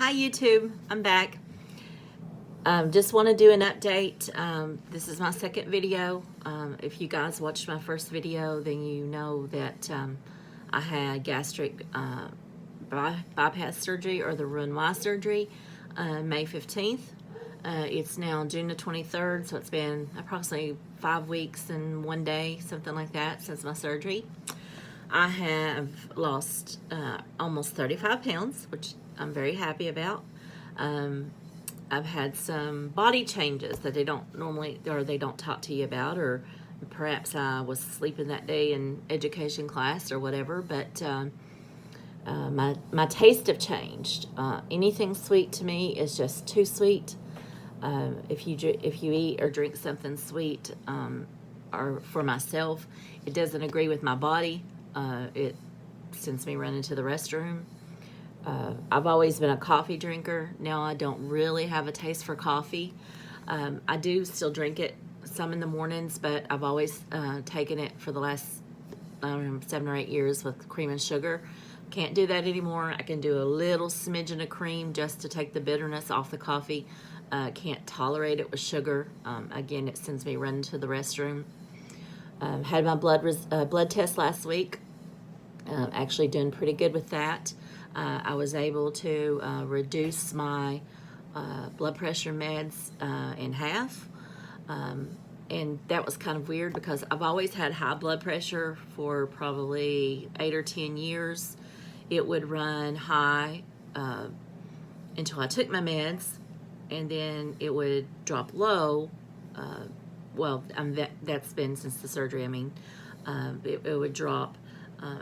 Hi YouTube, I'm back. Just want to do an update. This is my second video. If you guys watched my first video, then you know that I had gastric bypass surgery, or the RNY surgery, May 15th. It's now June the 23rd, so it's been approximately 5 weeks and 1 day, something like that, since my surgery. I have lost almost 35 pounds, which I'm very happy about. I've had some body changes that they don't normally, or they don't talk to you about, or perhaps I was sleeping that day in education class or whatever, but my taste have changed. Anything sweet to me is just too sweet. If you eat or drink something sweet, or for myself, it doesn't agree with my body. It sends me running to the restroom. I've always been a coffee drinker. Now I don't really have a taste for coffee. I do still drink it some in the mornings, but I've always taken it for the last 7 or 8 years with cream and sugar. Can't do that anymore. I can do a little smidgen of cream just to take the bitterness off the coffee. Can't tolerate it with sugar. Again, it sends me running to the restroom. Had my blood test last week. Actually doing pretty good with that. I was able to reduce my blood pressure meds in half. And that was kind of weird because I've always had high blood pressure for probably 8 or 10 years. It would run high until I took my meds, and then it would drop low. Well, that's been since the surgery. I mean, it would drop.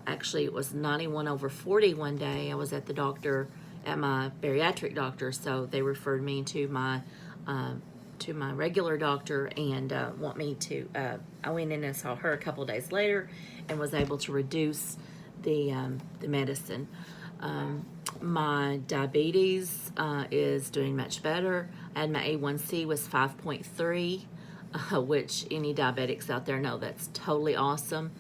Actually, it was 91/40 one day. I was at the doctor, at my bariatric doctor, so they referred me to my regular doctor and want me to. I went in and saw her a couple days later, and was able to reduce the medicine. My diabetes is doing much better. And my A1C was 5.3, which any diabetics out there know that's totally awesome.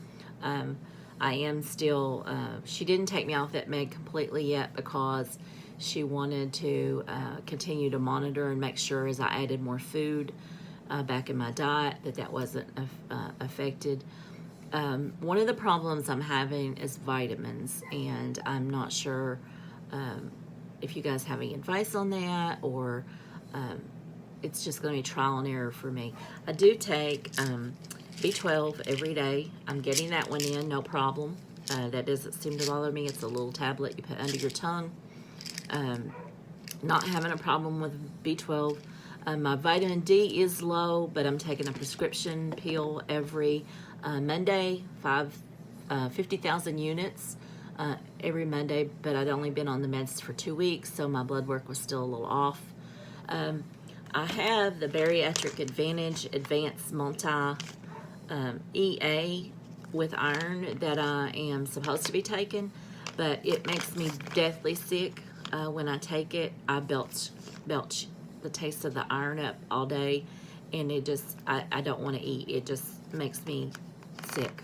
I am still, she didn't take me off that med completely yet because she wanted to continue to monitor and make sure as I added more food back in my diet that wasn't affected. One of the problems I'm having is vitamins, and I'm not sure if you guys have any advice on that, or it's just going to be trial and error for me. I do take B12 every day. I'm getting that one in, no problem. That doesn't seem to bother me. It's a little tablet you put under your tongue. Not having a problem with B12. My vitamin D is low, but I'm taking a prescription pill every Monday, 50,000 units every Monday, but I'd only been on the meds for 2 weeks, so my blood work was still a little off. I have the Bariatric Advantage Advanced Multi EA with iron that I am supposed to be taking, but it makes me deathly sick. When I take it, I belch the taste of the iron up all day, and it just, I don't want to eat. It just makes me sick.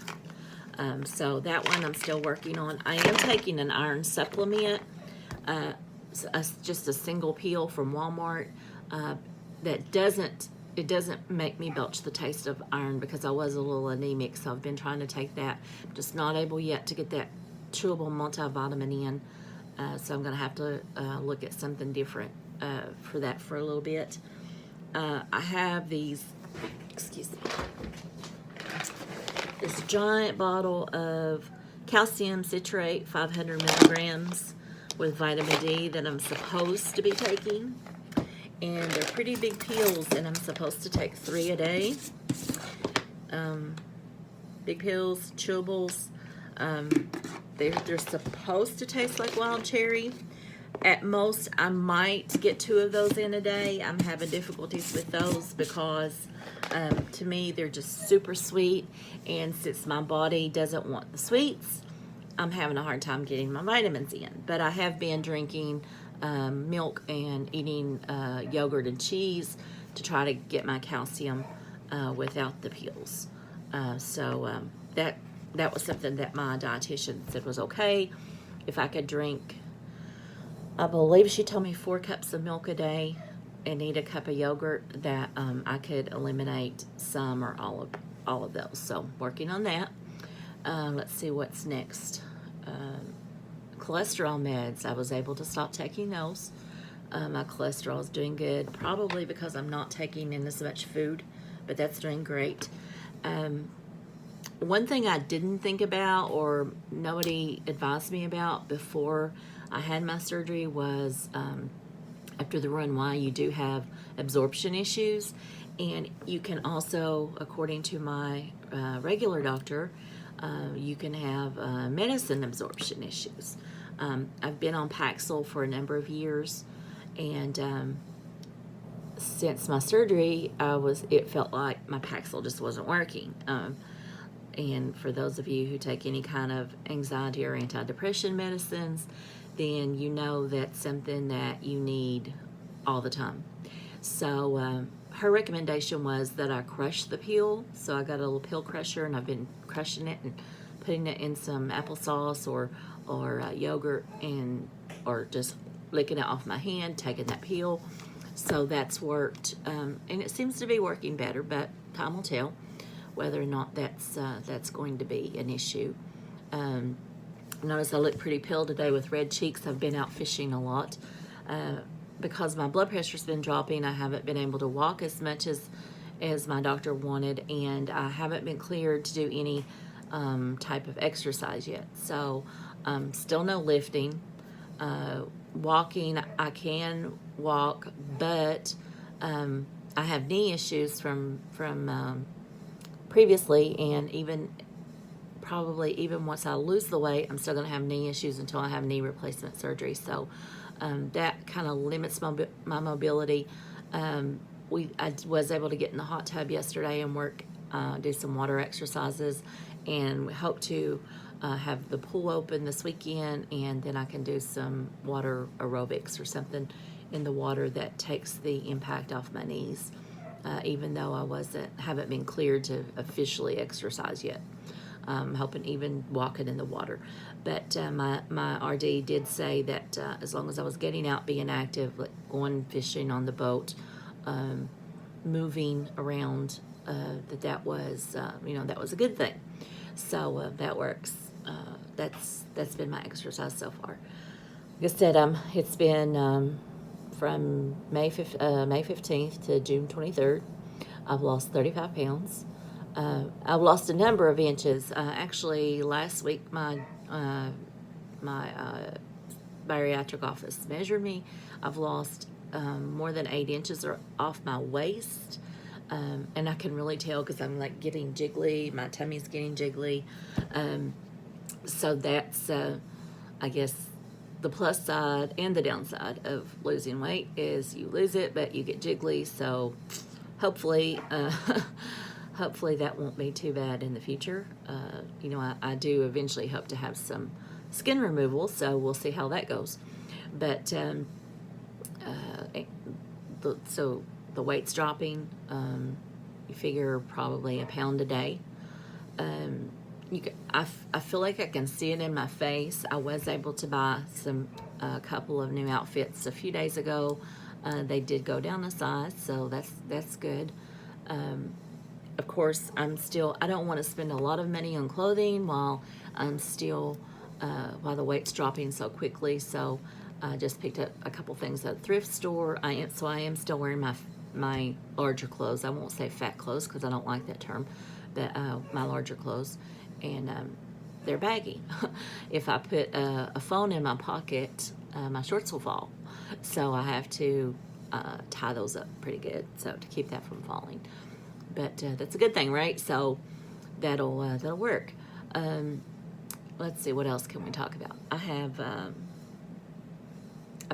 So that one I'm still working on. I am taking an iron supplement, just a single pill from Walmart. That doesn't make me belch the taste of iron because I was a little anemic, so I've been trying to take that. I'm just not able yet to get that chewable multivitamin in, so I'm going to have to look at something different for that for a little bit. I have these, excuse me, this giant bottle of calcium citrate, 500 milligrams with vitamin D that I'm supposed to be taking. And they're pretty big pills, and I'm supposed to take 3 a day. Big pills, chewables. They're supposed to taste like wild cherry. At most, I might get 2 of those in a day. I'm having difficulties with those because to me, they're just super sweet. And since my body doesn't want the sweets, I'm having a hard time getting my vitamins in. But I have been drinking milk and eating yogurt and cheese to try to get my calcium without the pills. So that was something that my dietitian said was okay. If I could drink I believe she told me 4 cups of milk a day and eat a cup of yogurt, that I could eliminate some or all of those. So working on that. Let's see what's next. Cholesterol meds. I was able to stop taking those. My cholesterol is doing good, probably because I'm not taking in as much food, but that's doing great. One thing I didn't think about, or nobody advised me about before I had my surgery, was after the RNY, you do have absorption issues, and you can also, according to my regular doctor, you can have medicine absorption issues. I've been on Paxil for a number of years, and since my surgery, it felt like my Paxil just wasn't working. And for those of you who take any kind of anxiety or antidepressant medicines, then you know that's something that you need all the time. So her recommendation was that I crush the pill. So I got a little pill crusher, and I've been crushing it and putting it in some applesauce or yogurt, or just licking it off my hand, taking that pill. So that's worked, and it seems to be working better, but time will tell whether or not that's going to be an issue. Notice I look pretty pale today with red cheeks. I've been out fishing a lot. Because my blood pressure's been dropping, I haven't been able to walk as much as my doctor wanted, and I haven't been cleared to do any type of exercise yet. So still no lifting. Walking, I can walk, but I have knee issues from previously, and probably even once I lose the weight, I'm still going to have knee issues until I have knee replacement surgery. So that kind of limits my mobility. I was able to get in the hot tub yesterday and do some water exercises, and we hope to have the pool open this weekend, and then I can do some water aerobics or something in the water that takes the impact off my knees, even though I haven't been cleared to officially exercise yet. Helping even walking in the water. But my RD did say that as long as I was getting out, being active, like going fishing on the boat, moving around, that was a good thing. So that works. That's been my exercise so far. Like I said, it's been from May 15th to June 23rd. I've lost 35 pounds. I've lost a number of inches. Actually, last week my bariatric office measured me. I've lost more than 8 inches off my waist, and I can really tell because I'm like getting jiggly. My tummy's getting jiggly. So that's, I guess, the plus side and the downside of losing weight is you lose it, but you get jiggly. So hopefully. Hopefully that won't be too bad in the future. I do eventually hope to have some skin removal, so we'll see how that goes. But so the weight's dropping. You figure probably a pound a day. I feel like I can see it in my face. I was able to buy a couple of new outfits a few days ago. They did go down a size, so that's good. Of course, I don't want to spend a lot of money on clothing while the weight's dropping so quickly. So I just picked up a couple things at a thrift store. I am still wearing my larger clothes. I won't say fat clothes because I don't like that term, but my larger clothes, and they're baggy. If I put a phone in my pocket, my shorts will fall. So I have to tie those up pretty good so to keep that from falling. But that's a good thing, right? So that'll work. Let's see, what else can we talk about? I've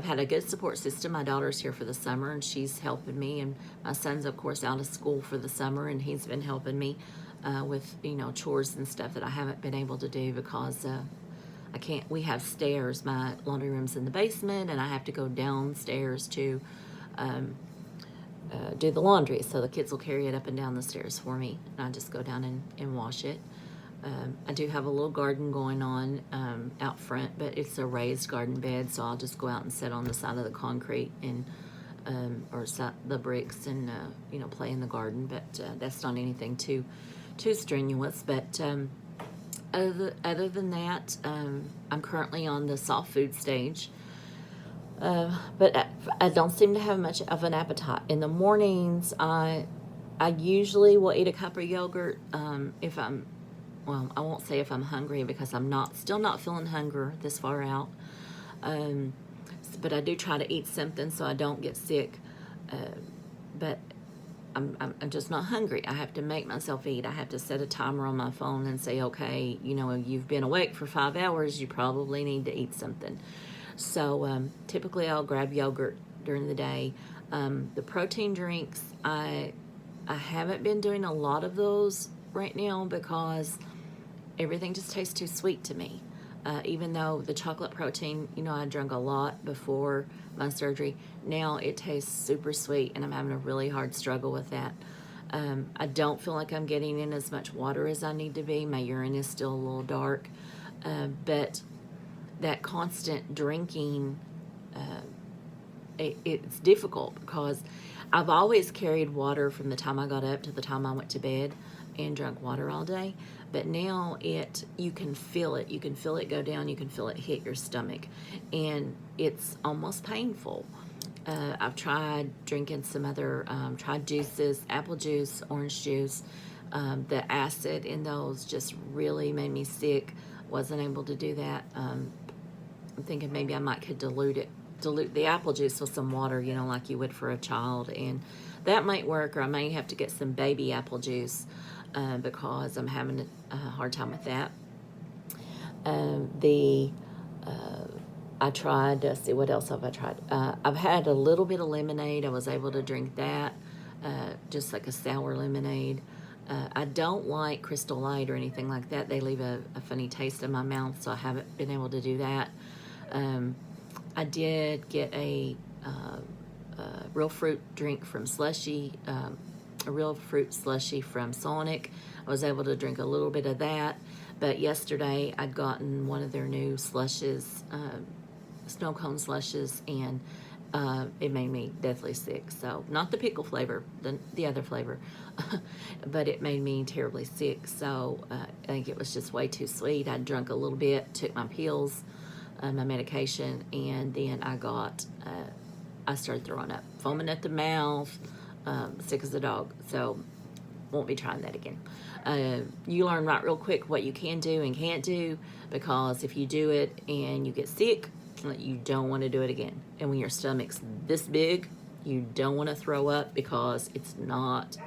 had a good support system. My daughter's here for the summer, and she's helping me. And my son's, of course, out of school for the summer, and he's been helping me with chores and stuff that I haven't been able to do because I can't. We have stairs. My laundry room's in the basement, and I have to go downstairs to do the laundry. So the kids will carry it up and down the stairs for me, and I just go down and wash it. I do have a little garden going on out front, but it's a raised garden bed, so I'll just go out and sit on the side of the concrete and or the bricks and play in the garden. But that's not anything too strenuous. But other than that, I'm currently on the soft food stage. But I don't seem to have much of an appetite. In the mornings, I usually will eat a cup of yogurt if I'm, well, I won't say if I'm hungry because I'm still not feeling hunger this far out. But I do try to eat something so I don't get sick. But I'm just not hungry. I have to make myself eat. I have to set a timer on my phone and say, okay, you've been awake for 5 hours. You probably need to eat something. So typically I'll grab yogurt during the day. The protein drinks, I haven't been doing a lot of those right now because everything just tastes too sweet to me. Even though the chocolate protein, I drank a lot before my surgery. Now it tastes super sweet, and I'm having a really hard struggle with that. I don't feel like I'm getting in as much water as I need to be. My urine is still a little dark. But that constant drinking, it's difficult because I've always carried water from the time I got up to the time I went to bed and drank water all day. But now you can feel it. You can feel it go down. You can feel it hit your stomach. And it's almost painful. I've tried drinking some other, tried juices, apple juice, orange juice. The acid in those just really made me sick. Wasn't able to do that. I'm thinking maybe I could dilute the apple juice with some water, like you would for a child. And that might work, or I may have to get some baby apple juice. Because I'm having a hard time with that. I tried, let's see, what else have I tried? I've had a little bit of lemonade. I was able to drink that, just like a sour lemonade. I don't like Crystal Light or anything like that. They leave a funny taste in my mouth, so I haven't been able to do that. I did get a real fruit drink from Slushy, a real fruit slushy from Sonic. I was able to drink a little bit of that, but yesterday I'd gotten one of their new slushes, snow cone slushes, and it made me deathly sick. So not the pickle flavor, the other flavor, but it made me terribly sick. So I think it was just way too sweet. I drank a little bit, took my pills, my medication, and then I started throwing up, foaming at the mouth, sick as a dog. So won't be trying that again. You learn right real quick what you can do and can't do, because if you do it and you get sick, you don't want to do it again. And when your stomach's this big, you don't want to throw up, because it's not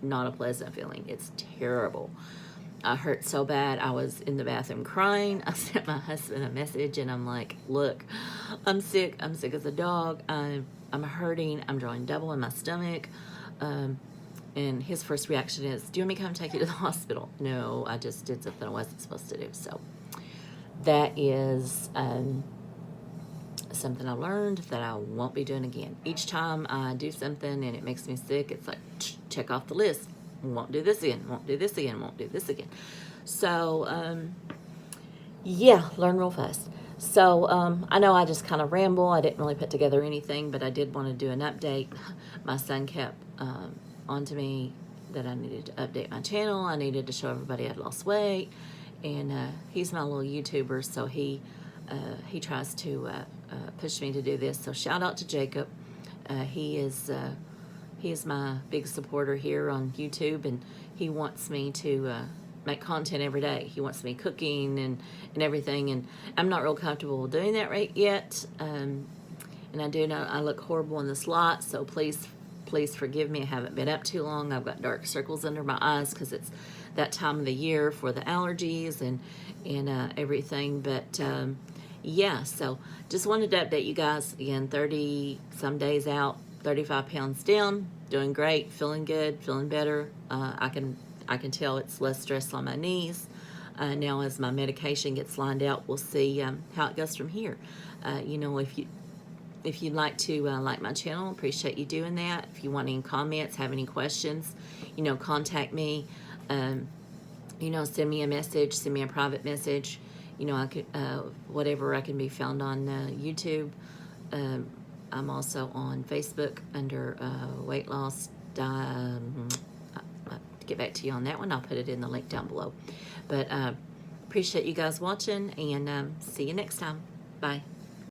a pleasant feeling. It's terrible. I hurt so bad. I was in the bathroom crying. I sent my husband a message and I'm like, look, I'm sick. I'm sick as a dog. I'm hurting. I'm drawing double in my stomach. And his first reaction is, do you want me to come take you to the hospital? No, I just did something I wasn't supposed to do. So that is something I learned that I won't be doing again. Each time I do something and it makes me sick, it's like, check off the list. Won't do this again, won't do this again, won't do this again. So, yeah, learn real fast. So, I know I just kind of ramble. I didn't really put together anything, but I did want to do an update. My son kept onto me that I needed to update my channel. I needed to show everybody I'd lost weight. And he's my little YouTuber, so he tries to push me to do this. So shout out to Jacob. He is my big supporter here on YouTube, and he wants me to make content every day. He wants me cooking and everything, and I'm not real comfortable doing that right yet. And I do know I look horrible in this light, so please forgive me. I haven't been up too long. I've got dark circles under my eyes because it's that time of the year for the allergies and everything. But yeah, so just wanted to update you guys again. 30 some days out, 35 pounds down, doing great, feeling good, feeling better. I can tell it's less stress on my knees. Now as my medication gets lined out, we'll see how it goes from here. If you'd like to like my channel, appreciate you doing that. If you want any comments, have any questions, contact me. you know, send me a message, send me a private message. You know, I could, whatever, I can be found on YouTube. I'm also on Facebook under weight loss. To get back to you on that one, I'll put it in the link down below. But appreciate you guys watching, and see you next time. Bye.